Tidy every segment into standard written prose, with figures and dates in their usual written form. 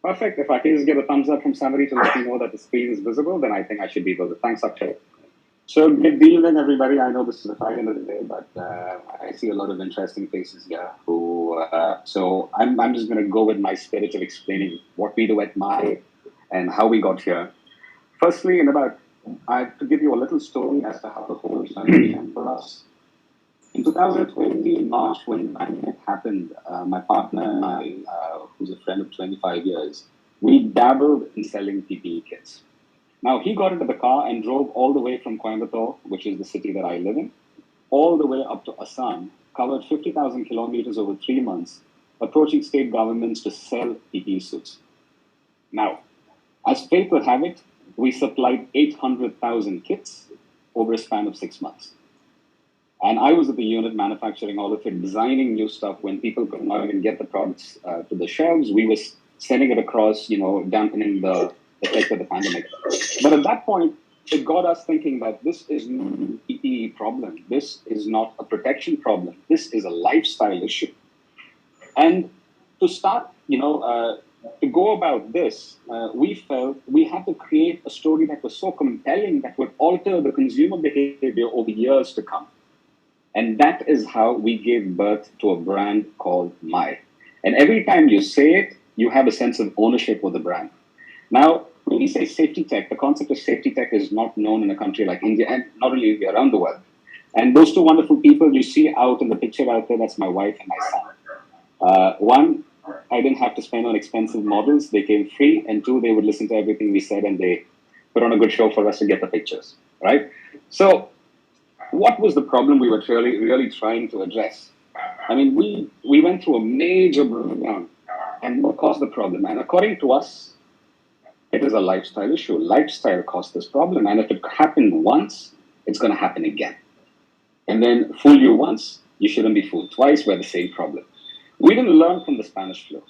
Perfect. If I can just get a thumbs up from somebody to let me know that the screen is visible, then I think I should be able to. Thanks, Akshay. So, good evening, everybody. I know this is the Friday of the day, but I see a lot of interesting faces here. I'm just going to go with my spirit of explaining what we do at My and how we got here. Firstly, I have to give you a little story as to how the whole journey began for us. In 2020, March, when the pandemic happened, my partner and I, who's a friend of 25 years, we dabbled in selling PPE kits. Now, he got into the car and drove all the way from Coimbatore, which is the city that I live in, all the way up to Assam, covered 50,000 kilometers over 3 months, approaching state governments to sell PPE suits. Now, as fate would have it, we supplied 800,000 kits over a span of 6 months. And I was at the unit manufacturing all of it, designing new stuff. When people could not even get the products to the shelves, we were sending it across, dampening the effect of the pandemic. But at that point, it got us thinking that this is not a PPE problem. This is not a protection problem. This is a lifestyle issue. And to start, to go about this, we felt we had to create a story that was so compelling that would alter the consumer behavior over years to come. And that is how we gave birth to a brand called My. And every time you say it, you have a sense of ownership of the brand. Now, when we say safety tech, the concept of safety tech is not known in a country like India, and not only India, around the world. And those two wonderful people you see out in the picture out there, that's my wife and my son. One, I didn't have to spend on expensive models. They came free. And two, they would listen to everything we said and they put on a good show for us to get the pictures, right? So what was the problem we were really trying to address? I mean, we went through a major breakdown, and what caused the problem? And according to us, it is a lifestyle issue. Lifestyle caused this problem, and if it happened once, it's going to happen again. And then fool you once, you shouldn't be fooled twice. We're the same problem. We didn't learn from the Spanish flu.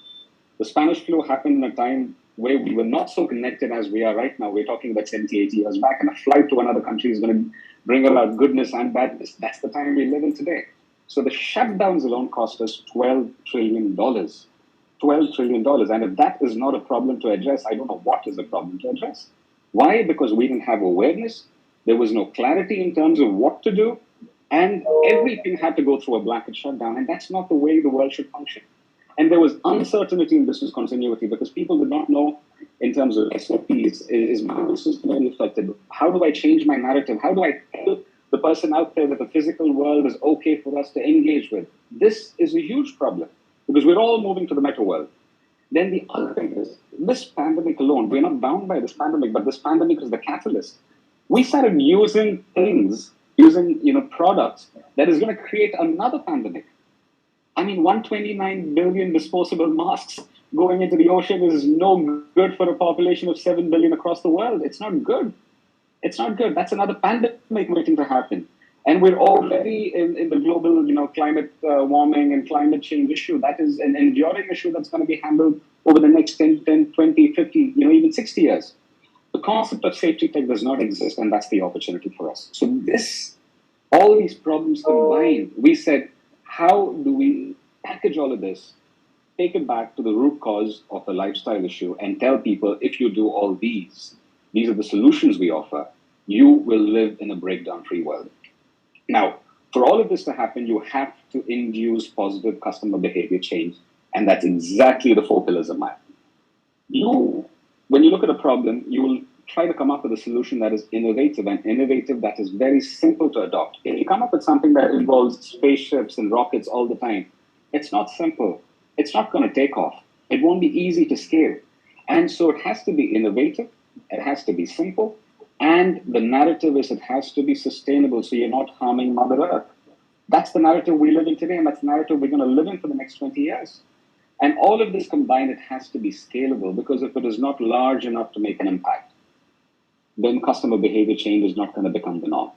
The Spanish flu happened in a time where we were not so connected as we are right now. We're talking about 70, 80 years back, and a flight to another country is going to bring about goodness and badness. That's the time we live in today. So the shutdowns alone cost us $12 trillion. $12 trillion. And if that is not a problem to address, I don't know what is a problem to address. Why? Because we didn't have awareness. There was no clarity in terms of what to do. And everything had to go through a blanket shutdown. And that's not the way the world should function. And there was uncertainty in business continuity because people did not know in terms of SOPs, is my business going to be affected? How do I change my narrative? How do I tell the person out there that the physical world is okay for us to engage with? This is a huge problem because we're all moving to the meta world. Then the other thing is this pandemic alone, we're not bound by this pandemic, but this pandemic is the catalyst. We started using products that is going to create another pandemic. I mean, 129 billion disposable masks going into the ocean is no good for a population of 7 billion across the world. It's not good. It's not good. That's another pandemic waiting to happen. And we're already in the global, climate warming and climate change issue. That is an enduring issue that's going to be handled over the next 10, 20, 50, even 60 years. The concept of safety tech does not exist, and that's the opportunity for us. So all these problems combined, we said, how do we package all of this, take it back to the root cause of the lifestyle issue, and tell people if you do all these are the solutions we offer, you will live in a breakdown-free world. Now, for all of this to happen, you have to induce positive customer behavior change, and that's exactly the 4 pillars of MIND. When you look at a problem, you will try to come up with a solution that is innovative that is very simple to adopt. If you come up with something that involves spaceships and rockets all the time, it's not simple. It's not going to take off. It won't be easy to scale. And so it has to be innovative. It has to be simple. And the narrative is it has to be sustainable so you're not harming Mother Earth. That's the narrative we live in today, and that's the narrative we're going to live in for the next 20 years. And all of this combined, it has to be scalable, because if it is not large enough to make an impact, then customer behavior change is not going to become the norm.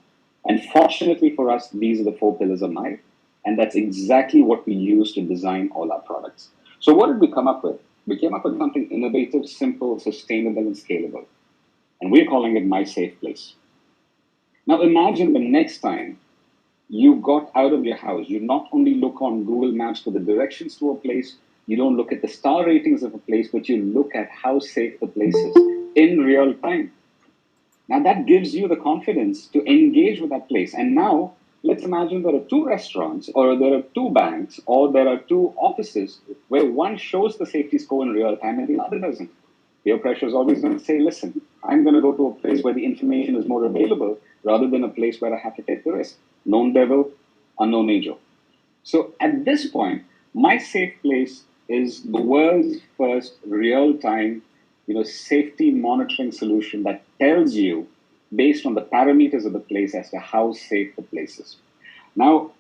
And fortunately for us, these are the 4 pillars of MIND, and that's exactly what we use to design all our products. So what did we come up with? We came up with something innovative, simple, sustainable, and scalable. And we're calling it My Safe Place. Now imagine the next time you got out of your house, you not only look on Google Maps for the directions to a place, You don't look at the star ratings of a place, but you look at how safe the place is in real time. Now that gives you the confidence to engage with that place. And now let's imagine there are two restaurants, or there are two banks, or there are two offices where one shows the safety score in real time and the other doesn't. Peer pressure is always going to say, listen, I'm going to go to a place where the information is more available rather than a place where I have to take the risk. Known devil, unknown angel. So at this point, my safe place is the world's first real-time, safety monitoring solution that tells you based on the parameters of the place as to how safe the place is. Now,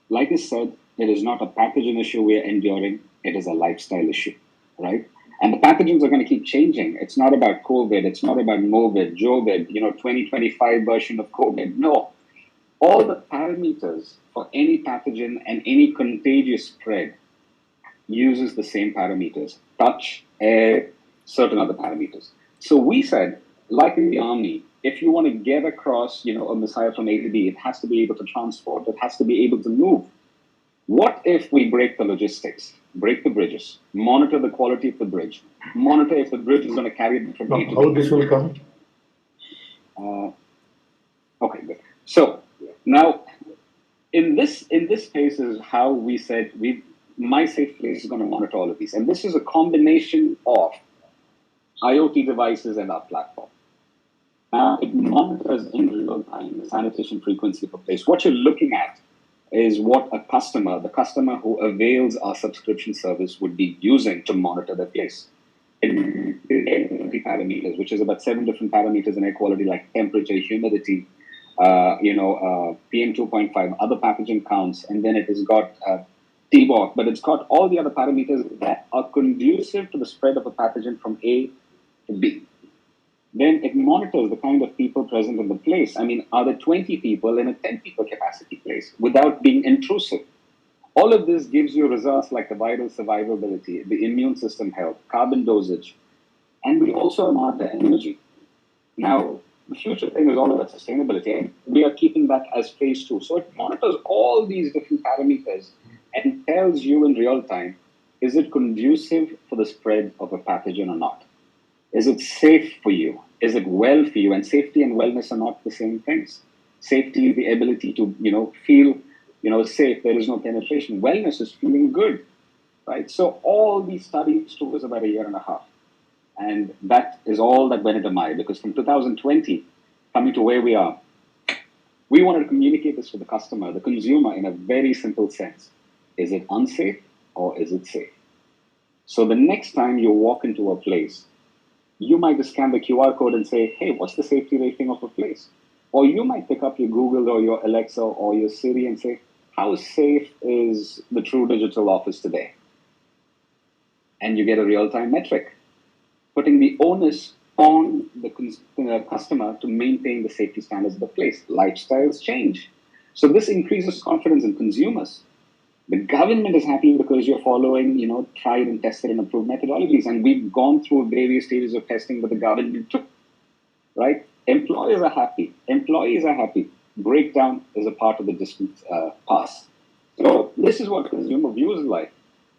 like I said, it is not a pathogen issue we are enduring. It is a lifestyle issue, right? And the pathogens are going to keep changing. It's not about COVID. It's not about Movid, Jovid, 2025 version of COVID. No, all the parameters for any pathogen and any contagious spread uses the same parameters: touch, air, certain other parameters. So we said, like in the army, if you want to get across, a missile from A to B, it has to be able to transport, it has to be able to move. What if we break the logistics, break the bridges, monitor the quality of the bridge, monitor if the bridge is going to carry it from A to B? How this will come? Okay, good. So now, in this case is how we said my safe place is going to monitor all of these, and this is a combination of IoT devices and our platform. Now it monitors in real time the sanitation frequency of a place. What you're looking at is what the customer who avails our subscription service would be using to monitor the place. In air quality parameters, which is about 7 different parameters in air quality, like temperature, humidity, PM 2.5, other pathogen counts, and then it has got TBOC, but it's got all the other parameters that are conducive to the spread of a pathogen from A to B. Then it monitors the kind of people present in the place. I mean, are there 20 people in a 10 people capacity place without being intrusive? All of this gives you results like the viral survivability, the immune system health, carbon dosage, and we also monitor energy. Now, the future thing is all about sustainability, and we are keeping that as phase 2. So it monitors all these different parameters and tells you in real time, is it conducive for the spread of a pathogen or not? Is it safe for you? Is it well for you? And safety and wellness are not the same things. Safety is the ability to, feel, safe. There is no penetration. Wellness is feeling good, right? So all these studies took us about a year and a half. And that is all that went into my, because from 2020, coming to where we are, we wanted to communicate this to the customer, the consumer, in a very simple sense. Is it unsafe or is it safe? So the next time you walk into a place, you might just scan the QR code and say, hey, what's the safety rating of a place? Or you might pick up your Google or your Alexa or your Siri and say, how safe is the True Digital office today? And you get a real-time metric, putting the onus on the customer to maintain the safety standards of the place. Lifestyles change. So this increases confidence in consumers. The government is happy because you're following, tried and tested and approved methodologies. And we've gone through various stages of testing with the government too, right? Employers are happy. Employees are happy. Breakdown is a part of the distance pass. So this is what consumer views is like.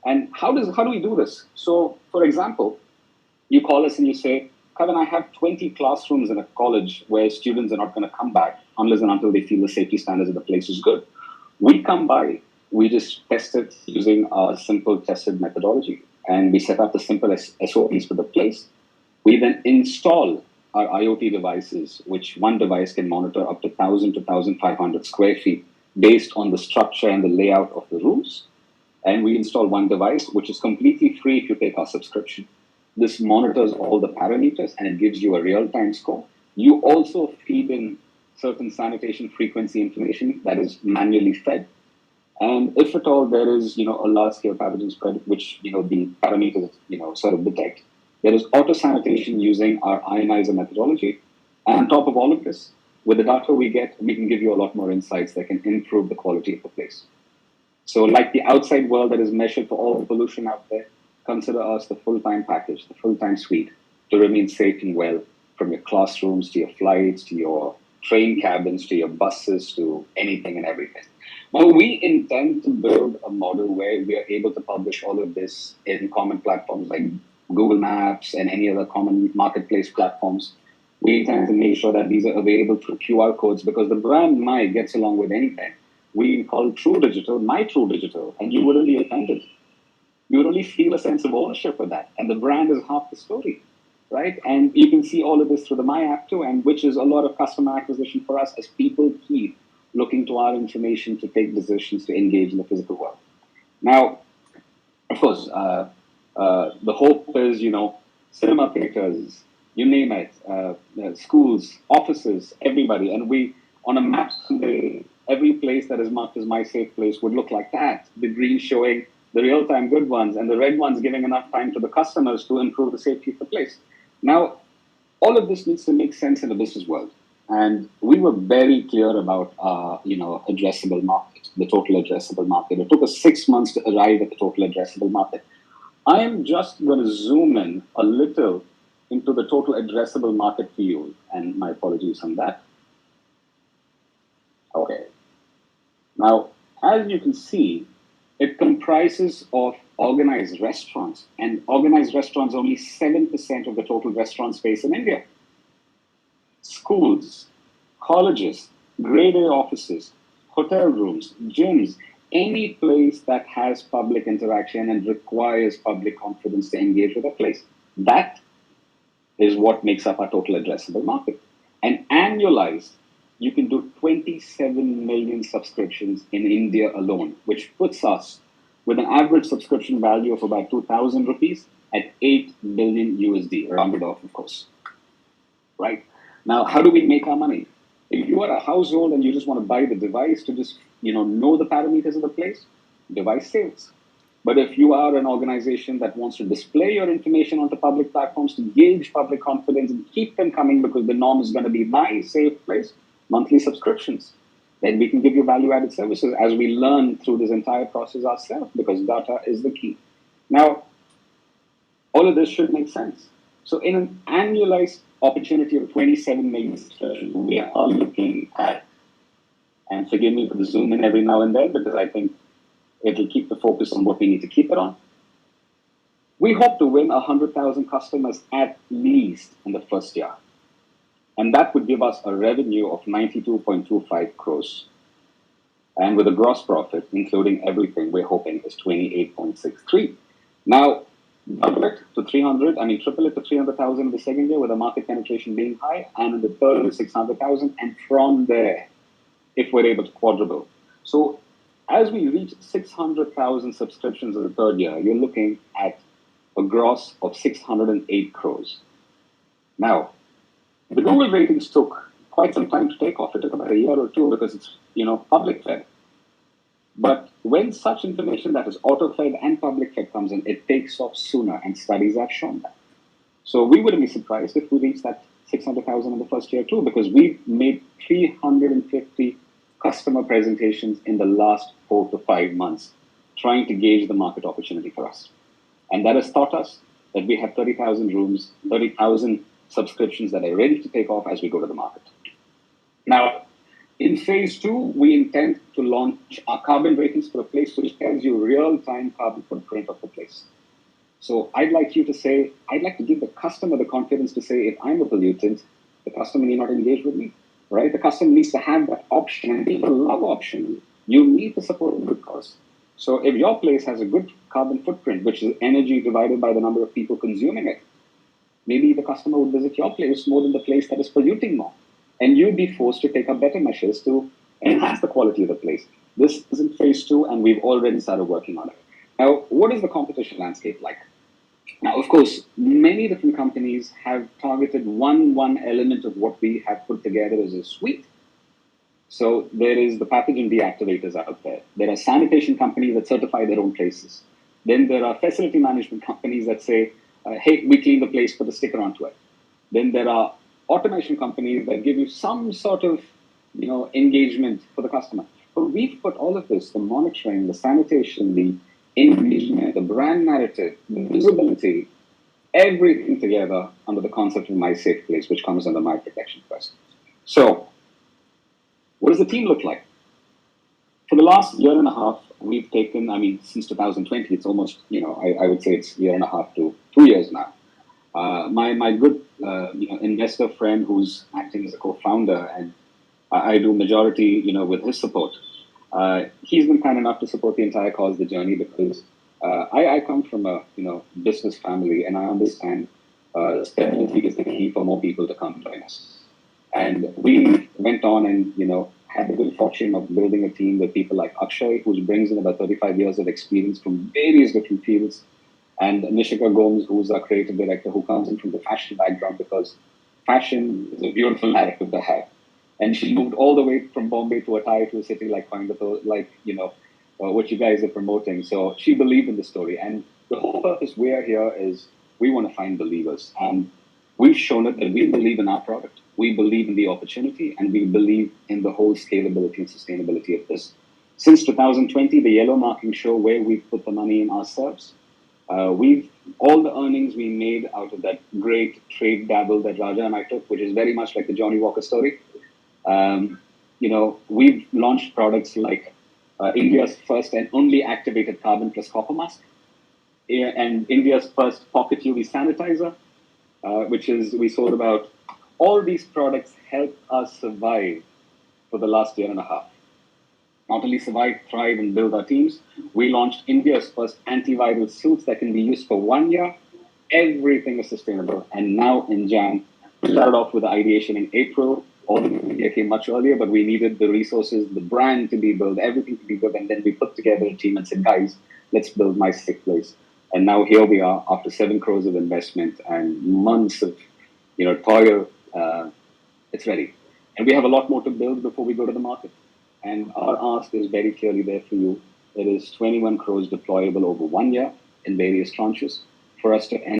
And how do we do this? So, for example, you call us and you say, Kevin, I have 20 classrooms in a college where students are not going to come back unless and until they feel the safety standards of the place is good. We come by. We just test it using our simple tested methodology, and we set up the simple SOPs for the place. We then install our IoT devices, which one device can monitor up to 1,000 to 1,500 square feet based on the structure and the layout of the rooms. And we install one device, which is completely free if you take our subscription. This monitors all the parameters and it gives you a real-time score. You also feed in certain sanitation frequency information that is manually fed. And if at all there is, a large-scale pathogen spread, which, the parameters, sort of detect, there is auto-sanitation using our ionizer methodology. And on top of all of this, with the data we get, we can give you a lot more insights that can improve the quality of the place. So like the outside world that is measured for all the pollution out there, consider us the full-time package, the full-time suite to remain safe and well, from your classrooms to your flights, to your train cabins, to your buses, to anything and everything. Now, we intend to build a model where we are able to publish all of this in common platforms like Google Maps and any other common marketplace platforms. We intend to make sure that these are available through QR codes because the brand My gets along with anything. We call True Digital My True Digital, and you wouldn't be offended. You would only feel a sense of ownership with that, and the brand is half the story, right? And you can see all of this through the My app too, and which is a lot of customer acquisition for us as people keep looking to our information to take decisions to engage in the physical world. Now, of course, the hope is, cinema theaters, you name it, schools, offices, everybody. And we, on a map someday, every place that is marked as My Safe Place would look like that. The green showing the real-time good ones and the red ones giving enough time to the customers to improve the safety of the place. Now, all of this needs to make sense in the business world. And we were very clear about addressable market, the total addressable market. It took us 6 months to arrive at the total addressable market. I am just going to zoom in a little into the total addressable market for you, and my apologies on that. Okay. Now, as you can see, it comprises of organized restaurants, and organized restaurants only 7% of the total restaurant space in India. Schools, colleges, grade A offices, hotel rooms, gyms, any place that has public interaction and requires public confidence to engage with a place. That is what makes up our total addressable market. And annualized, you can do 27 million subscriptions in India alone, which puts us with an average subscription value of about 2,000 rupees at 8 billion USD, rounded off, of course. Right? Now, how do we make our money? If you are a household and you just want to buy the device to just, know the parameters of the place, device sales. But if you are an organization that wants to display your information onto public platforms to gauge public confidence and keep them coming because the norm is going to be My Safe Place, monthly subscriptions, then we can give you value-added services as we learn through this entire process ourselves because data is the key. Now, all of this should make sense. So in an annualized opportunity of 27 million subscriptions, we are looking at, and forgive me for the zoom in every now and then because I think it will keep the focus on what we need to keep it on. We hope to win 100,000 customers at least in the first year. And that would give us a revenue of 92.25 crores. And with a gross profit, including everything, we're hoping is 28.63. Now, double it to 300, triple it to 300,000 in the second year with the market penetration being high, and in the third is 600,000. And from there, if we're able to quadruple. So as we reach 600,000 subscriptions in the third year, you're looking at a gross of 608 crores. Now, the Google ratings took quite some time to take off. It took about a year or two because it's, public fed. But when such information that is auto-fed and public fed comes in, it takes off sooner, and studies have shown that. So we wouldn't be surprised if we reach that 600,000 in the first year too, because we've made 350 customer presentations in the last 4 to 5 months, trying to gauge the market opportunity for us. And that has taught us that we have 30,000 rooms, 30,000 subscriptions that are ready to take off as we go to the market. Now, in phase 2, we intend to launch our carbon ratings for a place which tells you real-time carbon footprint of the place. So I'd like to give the customer the confidence to say, if I'm a pollutant, the customer may not engage with me, right? The customer needs to have that option, and people love options. You need to support a good cause. So if your place has a good carbon footprint, which is energy divided by the number of people consuming it, maybe the customer would visit your place more than the place that is polluting more. And you'd be forced to take up better measures to enhance the quality of the place. This is in phase 2, and we've already started working on it. Now, what is the competition landscape like? Now, of course, many different companies have targeted one element of what we have put together as a suite. So there is the pathogen deactivators out there. There are sanitation companies that certify their own places. Then there are facility management companies that say, hey, we clean the place, put a sticker onto it. Then there are automation companies that give you some sort of engagement for the customer. But we've put all of this, the monitoring, the sanitation, the engagement, the brand narrative, the visibility, everything together under the concept of My Safe Place, which comes under My Protection First. So, what does the team look like? For the last year and a half, we've taken, I mean, since 2020, it's almost, I would say it's year and a half to 2 years now. My good investor friend who's acting as a co-founder, and I do majority with his support. He's been kind enough to support the entire cause, the journey, because I come from a business family, and I understand stability is the key for more people to come join us. And we went on and had the good fortune of building a team with people like Akshay, who brings in about 35 years of experience from various different fields, and Nishika Gomes, who's our creative director, who comes in from the fashion background because fashion is a beautiful narrative to have. And she moved all the way from Bombay to Attire to a city like Coimbatore, like, what you guys are promoting. So she believed in the story. And the whole purpose we are here is we want to find believers. And we've shown it that we believe in our product, we believe in the opportunity, and we believe in the whole scalability and sustainability of this. Since 2020, the yellow marking show where we put the money in ourselves, we've all the earnings we made out of that great trade dabble that Raja and I took, which is very much like the Johnny Walker story. We've launched products like India's first and only activated carbon plus copper mask, and India's first pocket UV sanitizer, which is we sold about. All these products help us survive for the last year and a half. Not only survive, thrive, and build our teams, we launched India's first antiviral suits that can be used for 1 year. Everything is sustainable. And now in Jan, we started off with the ideation in April. All the media came much earlier, but we needed the resources, the brand to be built, everything to be built. And then we put together a team and said, guys, let's build my sick place. And now here we are after 7 crores of investment and months of toil. It's ready. And we have a lot more to build before we go to the market. And our ask is very clearly there for you. It is 21 crores deployable over 1 year in various tranches for us to